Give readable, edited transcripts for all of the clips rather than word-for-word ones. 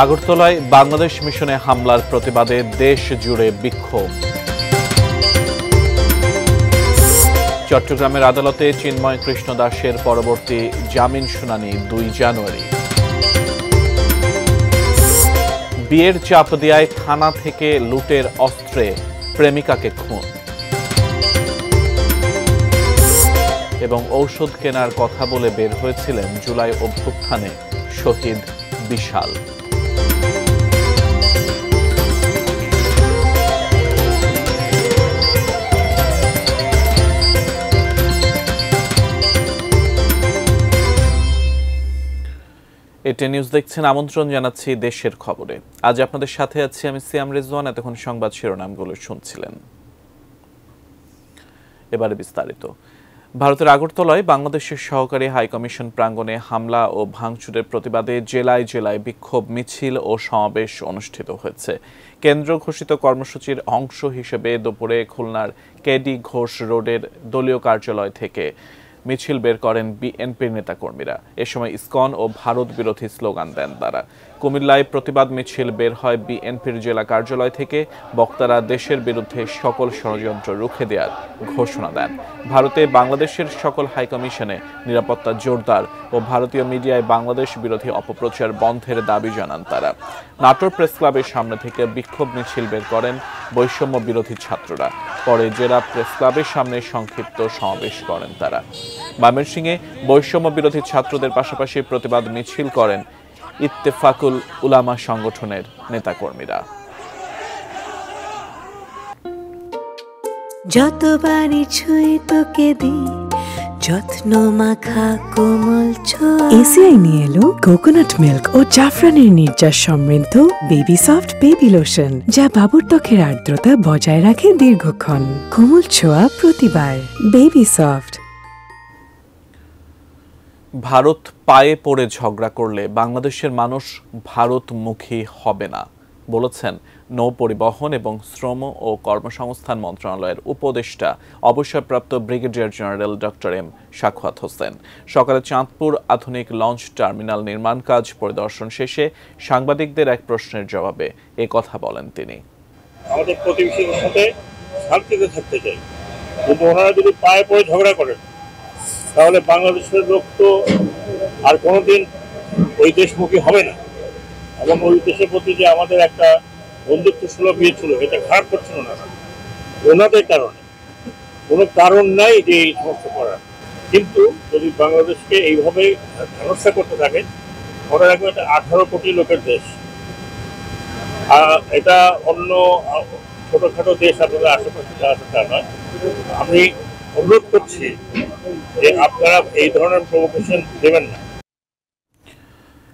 আগরতলায় বাংলাদেশ মিশনে হামলার প্রতিবাদে দেশ জুড়ে বিক্ষোভ। চট্টগ্রামের আদালতে চিন্ময় কৃষ্ণ দাসের পরবর্তী জামিন শুনানি ২ জানুয়ারি। বিয়ের চাপ দেয়ায় থানা থেকে লুটের অস্ত্রে প্রেমিকাকে খুন এবং ঔষধ কেনার কথা বলে বের হয়েছিলেন জুলাই অভ্যুত্থানে শহীদ বিশাল। এটি নিউজ দেখছেন, আমন্ত্রণ জানাচ্ছি দেশের খবরে। আজ আপনাদের সাথে আছি আমি সিয়াম রেজওয়ান। এতক্ষণ সংবাদ শিরোনামগুলো শুনছিলেন, এবারে বিস্তারিত। ভারতের আগরতলায় বাংলাদেশের সহকারী হাইকমিশন প্রাঙ্গণে হামলা ও ভাঙচুরের প্রতিবাদে জেলায় জেলায় বিক্ষোভ মিছিল ও সমাবেশ অনুষ্ঠিত হয়েছে। কেন্দ্র ঘোষিত কর্মসূচির অংশ হিসেবে দুপুরে খুলনার কেডি ঘোষ রোডের দলীয় কার্যালয় থেকে মিছিল বের করেন বিএনপির নেতাকর্মীরা। এ সময় ইসকন ও ভারত বিরোধী স্লোগান দেন তারা। কুমিল্লায় প্রতিবাদ মিছিল বের হয় বিএনপির জেলা কার্যালয় থেকে। বক্তারা দেশের বিরুদ্ধে সকল ষড়যন্ত্র রুখে দেওয়ার ঘোষণা দেন। ভারতে বাংলাদেশের সকল হাইকমিশনে নিরাপত্তা জোরদার ও ভারতীয় মিডিয়ায় বাংলাদেশ বিরোধী অপপ্রচার বন্ধের দাবি জানান তারা। নাটোর প্রেস ক্লাবের সামনে থেকে বিক্ষোভ মিছিল বের করেন বৈষম্য বিরোধী ছাত্ররা। পরে জেলা প্রেস ক্লাবের সামনে সংক্ষিপ্ত সমাবেশ করেন তারা। ময়মনসিংহে বৈষম্য বিরোধী ছাত্রদের পাশাপাশি প্রতিবাদ মিছিল করেন ইত্তেফাকুল উলামা সংগঠনের নেতাকর্মীরা। যতবারই ছুঁই তোকে দিই যত্ন মাখা কোমল ছোঁয়া। এসিআই নিয়ে এলো কোকোনাট মিল্ক ও জাফরানের নির্যাস সমৃদ্ধ বেবি সফট বেবি লোশন, যা বাবুর ত্বকের আর্দ্রতা বজায় রাখে দীর্ঘক্ষণ। কোমল ছোঁয়া প্রতিবার, বেবি সফট। ভারত পায়ে পড়ে ঝগড়া করলে বাংলাদেশের মানুষ ভারতমুখী হবে না বলেছেন নৌ পরিবহন এবং শ্রম ও কর্মসংস্থান মন্ত্রণালয়ের উপদেষ্টা অবসরপ্রাপ্ত brigadier general doctor M Sakhawat Hossain. সকালে চাঁদপুর আধুনিক লঞ্চ টার্মিনাল নির্মাণ কাজ পরিদর্শন শেষে সাংবাদিকদের এক প্রশ্নের জবাবে এ কথা বলেন তিনি। আমাদের প্রতিবেশীর সাথে শান্তিতে থাকতে চাই, কিন্তু ওনারা যদি পায়ে পড়ে ঝগড়া করেন তাহলে বাংলাদেশের লোক তো আর কোনোদিন ওই দেশমুখী হবে না। এবং ওই দেশের প্রতি যে আমাদের একটা বন্ধুত্ব সুলভ ইয়ে ছিল, এটা খারাপ করছিল না ওনাদের কারণে। কোনো কারণ নাই যে এই সমস্ত করার। কিন্তু যদি বাংলাদেশকে এইভাবে হেনস্থা করতে থাকে, মনে রাখবে এটা 18 কোটি লোকের দেশ। এটা অন্য ছোটখাটো দেশ আপনাদের আশেপাশে যা আছে তা নয়। আমি অনুরোধ করছি যে আপনারা এই ধরনের প্রভোকেশন দেবেন না।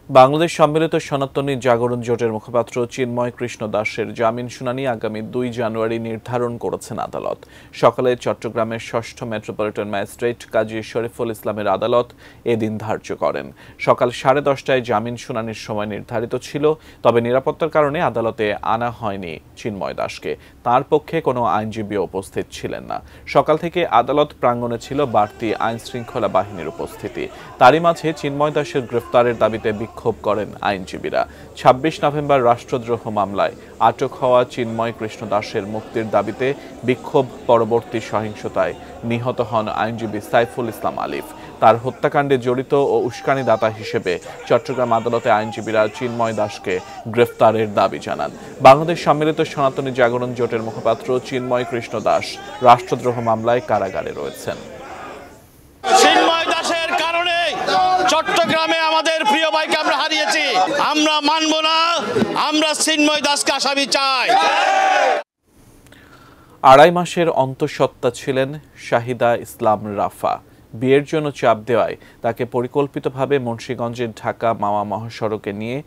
বাংলাদেশ সম্মিলিত সনাতনী জাগরণ জোটের মুখপাত্র চিন্ময় কৃষ্ণ দাসের জামিন শুনানি আগামী ২ জানুয়ারি নির্ধারণ করেছেন আদালত। সকালে চট্টগ্রামের ৬ষ্ঠ মেট্রোপলিটন ম্যাজিস্ট্রেট কাজী শরীফুল ইসলামের আদালত এদিন ধার্য করেন। সকাল 10:30টায় জামিন শুনানির সময় নির্ধারিত ছিল, তবে নিরাপত্তার কারণে আদালতে আনা হয়নি চিন্ময় দাসকে। তার পক্ষে কোনো আইনজীবী উপস্থিত ছিলেন না। সকাল থেকে আদালত প্রাঙ্গণে ছিল বাড়তি আইন শৃঙ্খলা বাহিনীর উপস্থিতি। তারই মাঝে চিন্ময় দাসের গ্রেফতারের দাবিতে বিক্ষোভ করেন আইনজীবীরা। ২৬ নভেম্বর রাষ্ট্রদ্রোহ মামলায় আটক হওয়া চিন্ময় কৃষ্ণ দাসের মুক্তির দাবিতে বিক্ষোভ পরবর্তী সহিংসতায় নিহত হন আইনজীবী সাইফুল ইসলাম আলিফ। তার হত্যাকাণ্ডে জড়িত ও উস্কানিদাতা হিসেবে চট্টগ্রাম আদালতে আইনজীবীরা চিন্ময় দাসকে গ্রেফতারের দাবি জানান। বাংলাদেশ সম্মিলিত সনাতনী জাগরণ জোটের মুখপাত্র চিন্ময় কৃষ্ণ দাস রাষ্ট্রদ্রোহ মামলায় কারাগারে রয়েছেন। চিন্ময় দাসের কারণে চট্টগ্রামে আমাদের প্রিয় ভাইকে আমরা হারিয়েছি। আমরা মানব না, আমরা চিন্ময় দাসকে আসামি চাই। ২.৫ মাসের অন্তঃসত্ত্বা ছিলেন শাহিদা ইসলাম রাফা। বিয়ের জন্য চাপ দেওয়ায় তাকে পরিকল্পিতভাবে মুন্সিগঞ্জের ঢাকা মাওয়া মহাসড়কে নিয়ে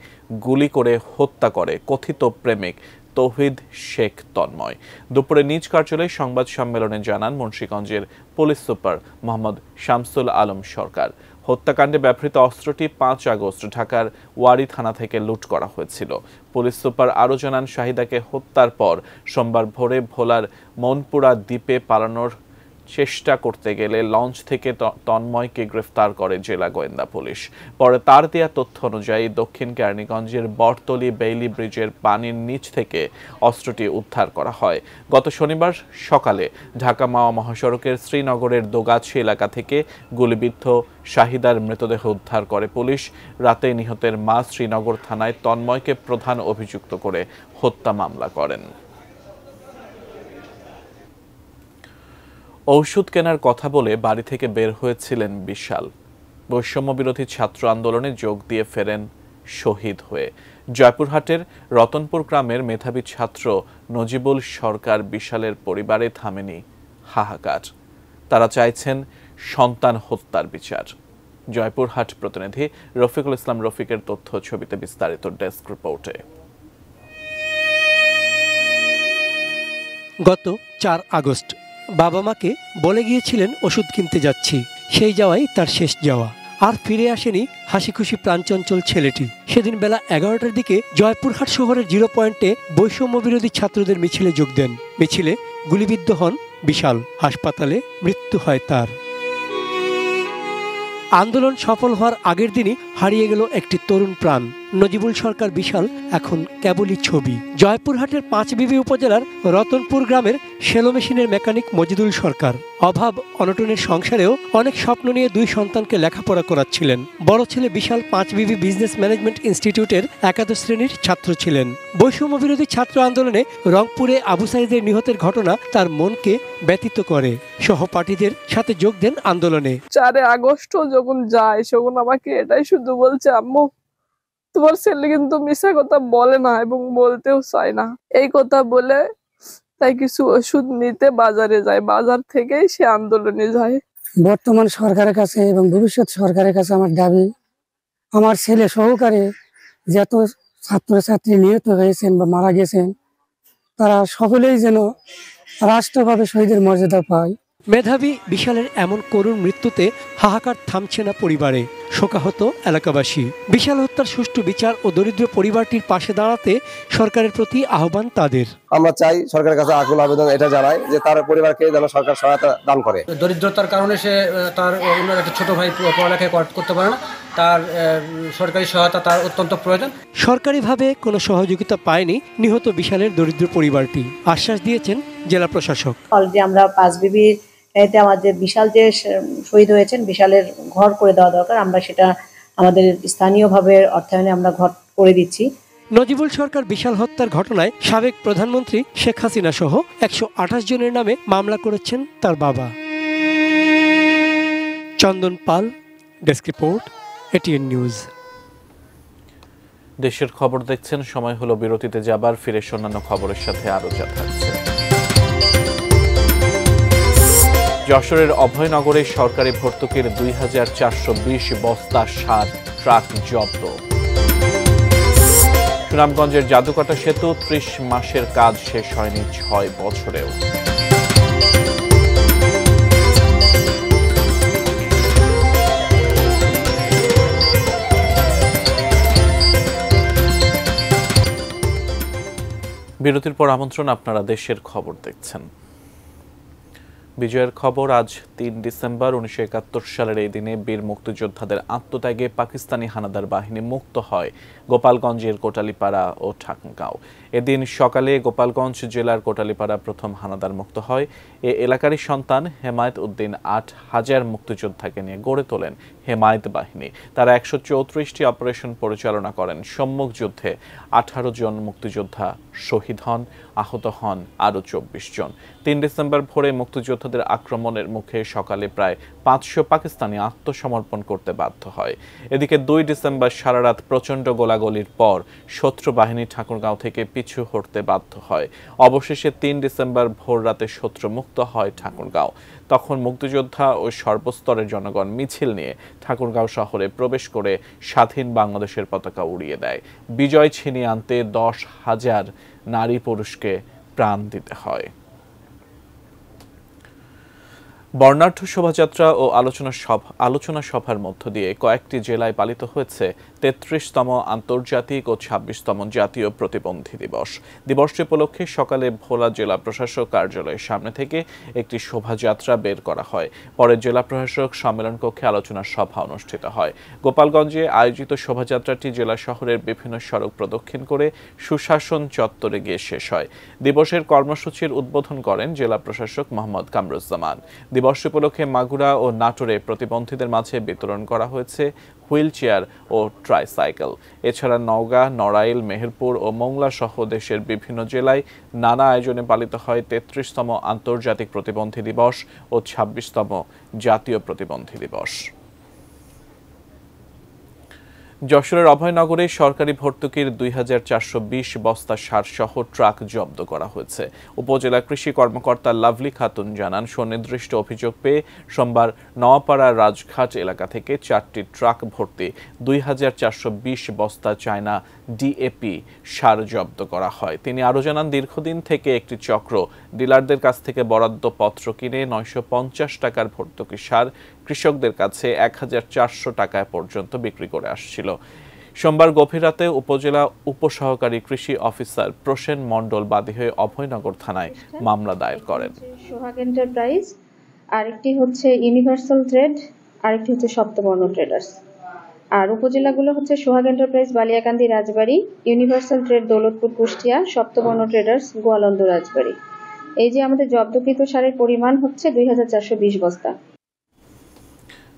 গুলি করে হত্যা করে কথিত প্রেমিক তৌহিদ শেখ তন্ময়। দুপুরে নিজ কার্যালয়ে সংবাদ সম্মেলনে জানান মুন্সিগঞ্জের পুলিশ সুপার মোহাম্মদ শামসুল আলম সরকার। হত্যাকাণ্ডে ব্যবহৃত অস্ত্রটি ৫ আগস্ট ঢাকার ওয়ারি থানা থেকে লুট করা হয়েছিল। পুলিশ সুপার আরও জানান, শাহিদাকে হত্যার পর সোমবার ভোরে ভোলার মনপুরা দ্বীপে পালানোর চেষ্টা করতে গেলে লঞ্চ থেকে তন্ময়কে গ্রেফতার করে জেলা গোয়েন্দা পুলিশ। পরে তার দেয়া তথ্য অনুযায়ী দক্ষিণ কেরানীগঞ্জের বটতলী বেইলি ব্রিজের পানির নিচ থেকে অস্ত্রটি উদ্ধার করা হয়। গত শনিবার সকালে ঢাকা মাওয়া মহাসড়কের শ্রীনগরের দোগাছি এলাকা থেকে গুলিবিদ্ধ শাহিদার মৃতদেহ উদ্ধার করে পুলিশ। রাতে নিহতের মা শ্রীনগর থানায় তন্ময়কে প্রধান অভিযুক্ত করে হত্যা মামলা করেন। ঔষধ কেনার কথা বলে বাড়ি থেকে বের হয়েছিলেন বিশাল। বৈষম্য বিরোধী ছাত্র আন্দোলনে যোগ দিয়ে ফেরেন শহীদ হয়ে। জয়পুরহাটের রতনপুর গ্রামের মেধাবী ছাত্র নজিবুল সরকার বিশালের পরিবারে থামেনি হাহাকার। তারা চাইছেন সন্তান হত্যার বিচার। জয়পুরহাট প্রতিনিধি রফিকুল ইসলাম রফিকের তথ্য ছবিতে বিস্তারিত ডেস্ক রিপোর্টে। গত 4 আগস্ট বাবা মাকে বলে গিয়েছিলেন ওষুধ কিনতে যাচ্ছি। সেই যাওয়াই তার শেষ যাওয়া। আর ফিরে আসেনি হাসি খুশি প্রাণচঞ্চল ছেলেটি। সেদিন বেলা 11টার দিকে জয়পুরহাট শহরের 0 পয়েন্টে বৈষম্য বিরোধী ছাত্রদের মিছিলে যোগ দেন। মিছিলে গুলিবিদ্ধ হন বিশাল। হাসপাতালে মৃত্যু হয় তার। আন্দোলন সফল হওয়ার আগের দিনই হারিয়ে গেল একটি তরুণ প্রাণ। নজিবুল সরকার বিশাল এখন কেবলই ছবি। জয়পুরহাটের 5 বিবি উপজেলার রতনপুর গ্রামের সেলো মেশিনের মেকানিক মজিদুল সরকার অভাব অনটনের সংসারেও অনেক স্বপ্ন নিয়ে 2 সন্তানকে লেখাপড়া করাচ্ছিলেন। বড় ছেলে বিশাল 5 বিবি বিজনেস ম্যানেজমেন্ট ইনস্টিটিউটের একাদশ শ্রেণীর ছাত্র ছিলেন। বৈষম্য বিরোধী ছাত্র আন্দোলনে রংপুরে আবু সাইদের নিহতের ঘটনা তার মনকে ব্যথিত করে। সহপাঠীদের সাথে যোগ দেন আন্দোলনে। 4 আগস্ট যখন যায় তখন আমাকে এটাই শুধু বলছে, আম্মু তোমার ছেলে কিন্তু মিথ্যা কথা বলে না এবং বলতেও চায় না। এই কথা বলে তাই কিছু ওষুধ নিতে বাজারে যায়। বাজার থেকেই সে আন্দোলনে যায়। বর্তমান সরকারের কাছে এবং ভবিষ্যৎ সরকারের কাছে আমার দাবি, আমার ছেলে সহকারে যত ছাত্রছাত্রী নিহত হয়েছেন বা মারা গেছেন তারা সকলেই যেন রাষ্ট্রভাবে শহীদের মর্যাদা পায়। মেধাবী বিশালের এমন করুণ মৃত্যুতে হাহাকার থামছে না পরিবারে। শোকাহত এলাকাবাসী। বিশাল হত্যার সুষ্ঠু বিচার ও দরিদ্র পরিবারটির পাশে দাঁড়াতে সরকারের প্রতি আহ্বান তাদের। আমরা চাই সরকারের কাছে আকুল আবেদন এটা জানাই যে তার পরিবারকে যেন সরকার সহায়তা দান করে। দরিদ্রতার কারণে সে তার অন্য একটা ছোট ভাই পড়ালেখা করতে পারে না, তার সরকারি সহায়তা তার অত্যন্ত প্রয়োজন। সরকারিভাবে কোনো সহযোগিতা পায়নি নিহত বিশালের দরিদ্র পরিবারটি। আশ্বাস দিয়েছেন জেলা প্রশাসক। অলরেডি আমরা 5 বিবির এতে আমাদের বিশাল যে শহীদ হয়েছেন বিশালের ঘর করে দেওয়া দরকার। আমরা সেটা আমাদের স্থানীয়ভাবে অর্থায়নে আমরা ঘর করে দিচ্ছি। নজিবুল সরকার বিশাল হত্যার ঘটনায় সাবেক প্রধানমন্ত্রী শেখ হাসিনা সহ 128 জনের নামে মামলা করেছেন তার বাবা। চন্দন পাল, ডেস্ক রিপোর্ট, এটিএন নিউজ। দেশের খবর দেখছেন, সময় হলো বিরতিতে যাবার। ফিরে অন্যান্য খবরের সাথে আরো যা থাকছে। যশোরের অভয়নগরে সরকারি ভর্তুকির 2420 বস্তা সার ট্রাক জব্দ। সুনামগঞ্জের জাদুকাটা সেতু 30 মাসের কাজ শেষ হয়নি 6 বছরেও। বিরতির পর আমন্ত্রণ, আপনারা দেশের খবর দেখছেন। বিজয়ের খবর। আজ 3 ডিসেম্বর 1971 সালের এই দিনে বীর মুক্তিযোদ্ধাদের আত্মত্যাগে পাকিস্তানি হানাদার বাহিনী মুক্ত হয় গোপালগঞ্জের কোটালীপাড়া ও ঠাকুরগাঁও। এদিন সকালে গোপালগঞ্জ জেলার কোটালীপাড়া প্রথম হানাদার মুক্ত হয়। এ এলাকারই সন্তান হেমায়েত উদ্দিন 8000 মুক্তিযোদ্ধাকে নিয়ে গড়ে তোলেন হেমায়েত বাহিনী। তারা 134টি অপারেশন পরিচালনা করেন। সম্মুখ যুদ্ধে 18 জন মুক্তিযোদ্ধা শহীদ হন, আহত হন আরও 24 জন। 3 ডিসেম্বর ভোরে মুক্তিযোদ্ধাদের আক্রমণের মুখে সকালে প্রায় 500 পাকিস্তানি আত্মসমর্পণ করতে বাধ্য হয়। এদিকে 2 ডিসেম্বর সারা রাত প্রচণ্ড গোলাগুলির পর শত্রু বাহিনী ঠাকুরগাঁও থেকে পিছু হটতে বাধ্য হয়। অবশেষে 3 ডিসেম্বর ভোর রাতে শত্রু মুক্ত হয় ঠাকুরগাঁও। তখন মুক্তিযোদ্ধা ও সর্বস্তরের জনগণ মিছিল নিয়ে ঠাকুরগাঁও শহরে প্রবেশ করে স্বাধীন বাংলাদেশের পতাকা উড়িয়ে দেয়। বিজয় ছিনিয়ে আনতে 10,000 নারী পুরুষকে প্রাণ দিতে হয়। বর্ণাঢ্য শোভাযাত্রা ও আলোচনা সভার মধ্য দিয়ে কয়েকটি জেলায় পালিত হয়েছে 33তম আন্তর্জাতিক ও 26তম জাতীয় প্রতিবন্ধী দিবস। দিবসটি উপলক্ষে সকালে ভোলা জেলা প্রশাসক কার্যালয়ের সামনে থেকে একটি শোভাযাত্রা বের করা হয়। পরে জেলা প্রশাসক সম্মেলন কক্ষে আলোচনা সভা অনুষ্ঠিত হয়। গোপালগঞ্জে আয়োজিত শোভাযাত্রাটি জেলা শহরের বিভিন্ন সড়ক প্রদক্ষিণ করে সুশাসন চত্বরে গিয়ে শেষ হয়। দিবসের কর্মসূচির উদ্বোধন করেন জেলা প্রশাসক মোহাম্মদ কামরুজ্জামান। দিবস উপলক্ষে মাগুরা ও নাটোরে প্রতিবন্ধীদের মাঝে বিতরণ করা হয়েছে হুইল চেয়ার ও ট্রাইসাইকেল। এছাড়া নওগাঁ, নড়াইল, মেহেরপুর ও মোংলা সহ দেশের বিভিন্ন জেলায় নানা আয়োজনে পালিত হয় 33তম আন্তর্জাতিক প্রতিবন্ধী দিবস ও 26তম জাতীয় প্রতিবন্ধী দিবস। যশোরের অভয়নগরে সরকারি ভর্তুকির 2420 বস্তা সার সহ ট্রাক জব্দ করা হয়েছে। উপজেলা কৃষি কর্মকর্তা লাভলি খাতুন জানান, সুনির্দিষ্ট অভিযোগ পেয়ে সোমবার নওয়াপাড়া রাজঘাট এলাকা থেকে 4টি ট্রাক ভর্তি 2420 বস্তা চায়না ডিএপি সার জব্দ করা হয়। তিনি আরও জানান, দীর্ঘদিন থেকে একটি চক্র ডিলারদের কাছ থেকে বরাদ্দ পত্র কিনে 950 টাকার ভর্তুকি সার কৃষকদের কাছে 1400 টাকায় পর্যন্ত বিক্রি করে আসছিল। সোমবার গভীর রাতে উপজেলা উপসহকারী কৃষি অফিসার প্রসেন মণ্ডল বাদী হয়ে অভয়নগর থানায় মামলা দায়ের করেন। সোহাগ এন্টারপ্রাইজ, আরেকটি হচ্ছে ইউনিভার্সাল ট্রেড, আরেকটি হচ্ছে সপ্তবর্ণ ট্রেডার্স। আর উপজেলাগুলো হচ্ছে Sohag enterprise Baliakandi Rajbari, universal trade Daulatpur Kushtia, Saptabarna traders Goalanda Rajbari. এই যে আমাদের জব্দকৃত সারের পরিমাণ হচ্ছে 2420 বস্তা।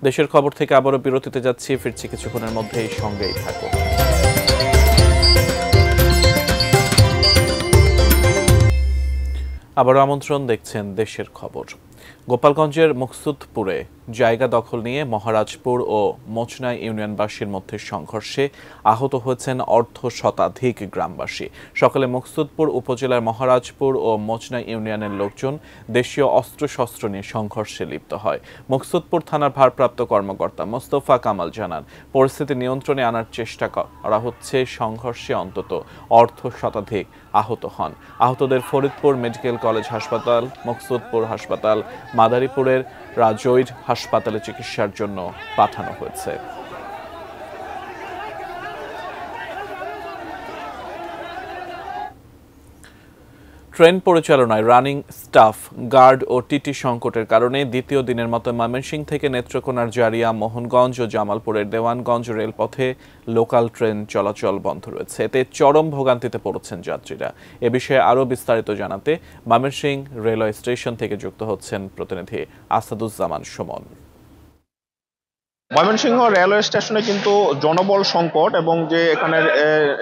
দেশের খবর থেকে আবারও বিরতিতে যাচ্ছি, ফিরছি কিছুক্ষণের মধ্যেই, সঙ্গেই থাকুন। আবারও আমন্ত্রণ, দেখছেন দেশের খবর। গোপালগঞ্জের মুকসুদপুরে জায়গা দখল নিয়ে মহারাজপুর ও মোচনাই ইউনিয়নবাসীর মধ্যে সংঘর্ষে আহত হয়েছেন অর্ধশতাধিক গ্রামবাসী। সকালে মুকসুদপুর উপজেলার মহারাজপুর ও মোচনাই ইউনিয়নের লোকজন দেশীয় অস্ত্রশস্ত্র নিয়ে সংঘর্ষে লিপ্ত হয়। মুকসুদপুর থানার ভারপ্রাপ্ত কর্মকর্তা মোস্তফা কামাল জানান, পরিস্থিতি নিয়ন্ত্রণে আনার চেষ্টা করা হচ্ছে। সংঘর্ষে অন্তত অর্ধশতাধিক আহত হন। আহতদের ফরিদপুর মেডিকেল কলেজ হাসপাতাল, মুকসুদপুর হাসপাতাল, মাদারীপুরের রাজৈর হাসপাতালে চিকিৎসার জন্য পাঠানো হয়েছে। ট্রেন পরিচালনায় রানিং স্টাফ, গার্ড ও টিটি সংকটের কারণে দ্বিতীয় দিনের মতো ময়মনসিংহ থেকে নেত্রকোনার জারিয়া, মোহনগঞ্জ ও জামালপুরের দেওয়ানগঞ্জ রেলপথে লোকাল ট্রেন চলাচল বন্ধ রয়েছে। এতে চরম ভোগান্তিতে পড়েছেন যাত্রীরা। এ বিষয়ে আরও বিস্তারিত জানাতে ময়মনসিংহ রেলওয়ে স্টেশন থেকে যুক্ত হচ্ছেন প্রতিনিধি আসাদুজ্জামান সুমন। ময়মনসিংহ রেলওয়ে স্টেশনে কিন্তু জনবল সংকট এবং যে এখানের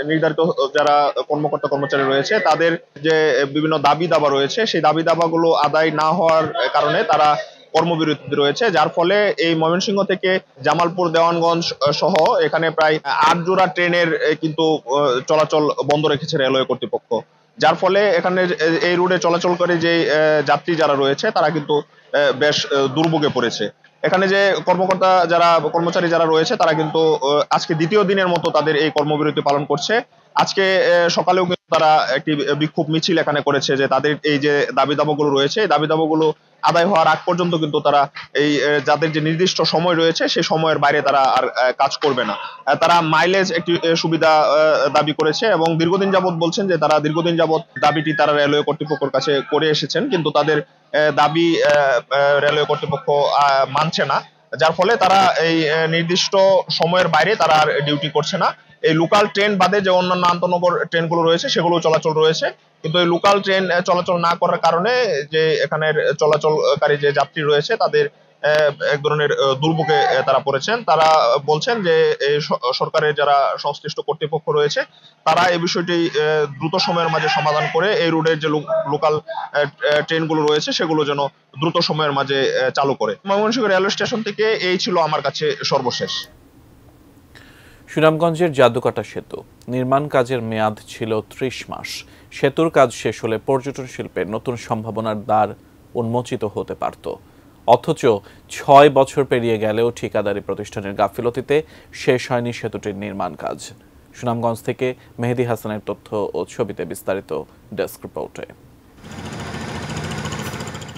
নির্ধারিত যারা কর্মকর্তা কর্মচারী রয়েছে তাদের যে বিভিন্ন দাবি দাবা রয়েছে, সেই দাবি দাবাগুলো আদায় না হওয়ার কারণে তারা কর্মবিরতি রয়েছে, যার ফলে এই ময়মনসিংহ থেকে জামালপুর, দেওয়ানগঞ্জ সহ এখানে প্রায় 8 জোড়া ট্রেনের কিন্তু চলাচল বন্ধ রেখেছে রেলওয়ে কর্তৃপক্ষ। যার ফলে এখানে এই রুটে চলাচল করে যে যাত্রী যারা রয়েছে তারা কিন্তু বেশ দুর্ভোগে পড়েছে। এখানে যে কর্মচারী যারা রয়েছে তারা কিন্তু আজকে দ্বিতীয় দিনের মতো তাদের এই কর্মবিরতি পালন করছে। আজকে সকালেও কিন্তু তারা একটি বিক্ষোভ মিছিল এখানে করেছে যে তাদের এই যে দাবি দাবাগুলো রয়েছে, এই দাবি দাবাগুলো আদায় হওয়ার আগ পর্যন্ত কিন্তু তারা এই যাদের যে নির্দিষ্ট সময় রয়েছে সেই সময়ের বাইরে তারা আর কাজ করবে না। তারা মাইলেজ একটি সুবিধা দাবি করেছে এবং দীর্ঘদিন যাবৎ বলছেন যে তারা দীর্ঘদিন যাবৎ দাবিটি তারা রেলওয়ে কর্তৃপক্ষের কাছে করে এসেছেন, কিন্তু তাদের দাবি রেলওয়ে কর্তৃপক্ষ মানছে না। যার ফলে তারা এই নির্দিষ্ট সময়ের বাইরে তারা আর ডিউটি করছে না। এই লোকাল ট্রেন বাদে যে অন্যান্য আন্তনগর ট্রেনগুলো রয়েছে সেগুলো চলাচল রয়েছে, কিন্তু এই লোকাল ট্রেন চলাচল না করার কারণে যে এখানের চলাচলকারী যে যাত্রী রয়েছে তাদের এক ধরনের দুর্ভোগে তারা পড়েছেন। তারা বলছেন যে এই সরকারের যারা সংশ্লিষ্ট কর্তৃপক্ষ রয়েছে তারা এই বিষয়টি দ্রুত সময়ের মাঝে সমাধান করে এই রুটের যে লোকাল ট্রেনগুলো রয়েছে সেগুলো যেন দ্রুত সময়ের মাঝে চালু করে। ময়মনসিংহ রেলওয়ে স্টেশন থেকে এই ছিল আমার কাছে সর্বশেষ। সুনামগঞ্জের জাদুকাটা সেতু নির্মাণ কাজের মেয়াদ ছিল 30 মাস। সেতুর কাজ শেষ হলে পর্যটন শিল্পের নতুন সম্ভাবনার দ্বার উন্মোচিত হতে পারত, অথচ 6 বছর পেরিয়ে গেলেও ঠিকাদারি প্রতিষ্ঠানের গাফিলতিতে শেষ হয়নি সেতুটির নির্মাণ কাজ। সুনামগঞ্জ থেকে মেহেদি হাসানের তথ্য ও ছবিতে বিস্তারিত ডেস্ক রিপোর্টে।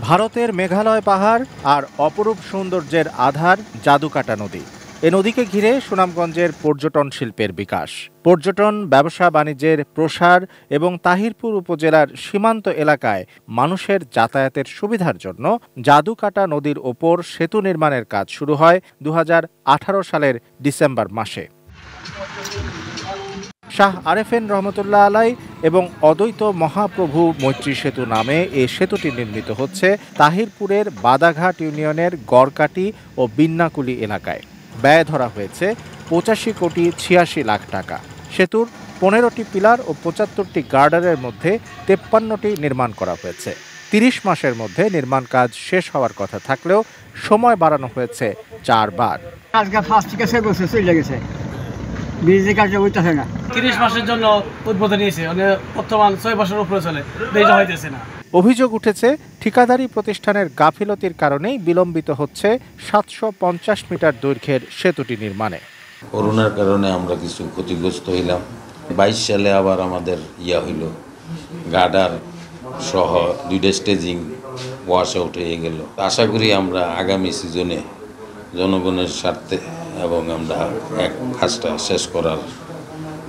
ভারতের মেঘালয় পাহাড় আর অপরূপ সৌন্দর্যের আধার জাদুকাটা নদী। এ নদীকে ঘিরে সুনামগঞ্জের পর্যটন শিল্পের বিকাশ, পর্যটন ব্যবসা বাণিজ্যের প্রসার এবং তাহিরপুর উপজেলার সীমান্ত এলাকায় মানুষের যাতায়াতের সুবিধার জন্য জাদুকাটা নদীর ওপর সেতু নির্মাণের কাজ শুরু হয় 2018 সালের ডিসেম্বর মাসে। শাহ আরেফিন রহমতুল্লাহ আলাই এবং অদ্বৈত মহাপ্রভু মৈত্রী সেতু নামে এই সেতুটি নির্মিত হচ্ছে তাহিরপুরের বাদাঘাট ইউনিয়নের গড়কাটি ও বিন্নাকুলি এলাকায়। ব্যয় ধরা হয়েছে 85,86,00,000 টাকা। সেতুর 15টি পিলার ও 75টি গার্ডারের মধ্যে 53টি নির্মাণ করা হয়েছে। 30 মাসের মধ্যে নির্মাণ কাজ শেষ হওয়ার কথা থাকলেও সময় বাড়ানো হয়েছে 4 বার। ব্রিজের কাজ হইতেছে না, 30 মাসের জন্য উদ্বোধন নিয়েছে, বর্তমান 6 বছরের উপরে চলে, ব্রিজ হইতেছে না। অভিযোগ উঠেছে ঠিকাদারি প্রতিষ্ঠানের গাফিলতির কারণেই বিলম্বিত হচ্ছে 750 মিটার দৈর্ঘ্যের সেতুটি নির্মাণে। করোনার কারণে আমরা কিছু ক্ষতিগ্রস্ত হইলাম। 22 সালে আবার আমাদের হইল গার্ডার সহ 2টা স্টেজিং ওয়াশ আউট হয়ে গেল। আশা করি আমরা আগামী সিজনে জনগণের স্বার্থে এবং আমরা এক কাজটা শেষ করার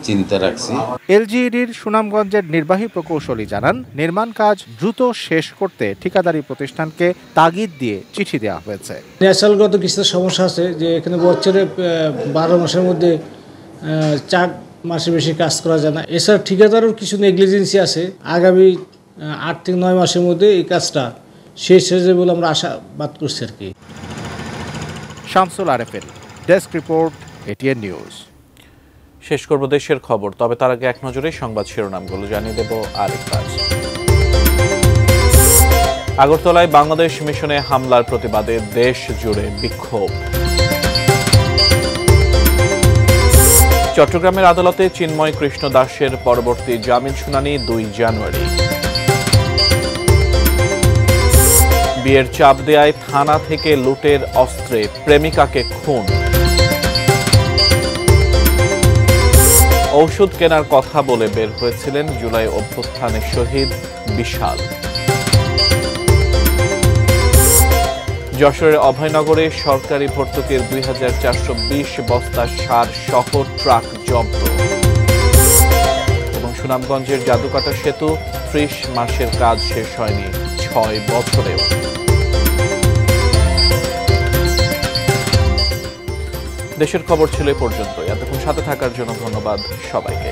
চিন্তা রাখছি। এলজিইডির সুনামগঞ্জের নির্বাহী প্রকৌশলী জানান, নির্মাণ কাজ দ্রুত শেষ করতে ঠিকাদারি প্রতিষ্ঠানকে তাগিদ দিয়ে চিঠি দেওয়া হয়েছে। ন্যাশনালগত কিছু সমস্যা আছে, যে এখানে বছরে 12 মাসের মধ্যে 4 মাসের বেশি কাজ করা যায় না। এছাড়া ঠিকাদারের কিছু নেগলিজেন্সি আছে। আগামী 8 থেকে 9 মাসের মধ্যে এই কাজটা শেষ হয়ে যাবে বলে আমরা আশাবাদ করছি আর কি। Shamsul Arefin, desk report, ATN news. শেষ করব দেশের খবর, তবে তার আগে এক নজরে সংবাদ শিরোনামগুলো জানিয়ে দেব আরেকবার। আগরতলায় বাংলাদেশ মিশনে হামলার প্রতিবাদে দেশ জুড়ে বিক্ষোভ। চট্টগ্রামের আদালতে চিন্ময় কৃষ্ণ দাসের পরবর্তী জামিন শুনানি 2 জানুয়ারি। বিয়ের চাপ দেয়ায় থানা থেকে লুটের অস্ত্রে প্রেমিকাকে খুন। ঔষধ কেনার কথা বলে বের হয়েছিলেন জুলাই অভ্যুত্থানে শহীদ বিশাল। যশোরের অভয়নগরে সরকারি ভর্তুকির 2420 বস্তা সার সহ ট্রাক জব্দ। এবং সুনামগঞ্জের জাদুকাটা সেতু 30 মাসের কাজ শেষ হয়নি 6 বছরেও। দেশের খবর ছিল এ পর্যন্ত। এতক্ষণ সাথে থাকার জন্য ধন্যবাদ সবাইকে।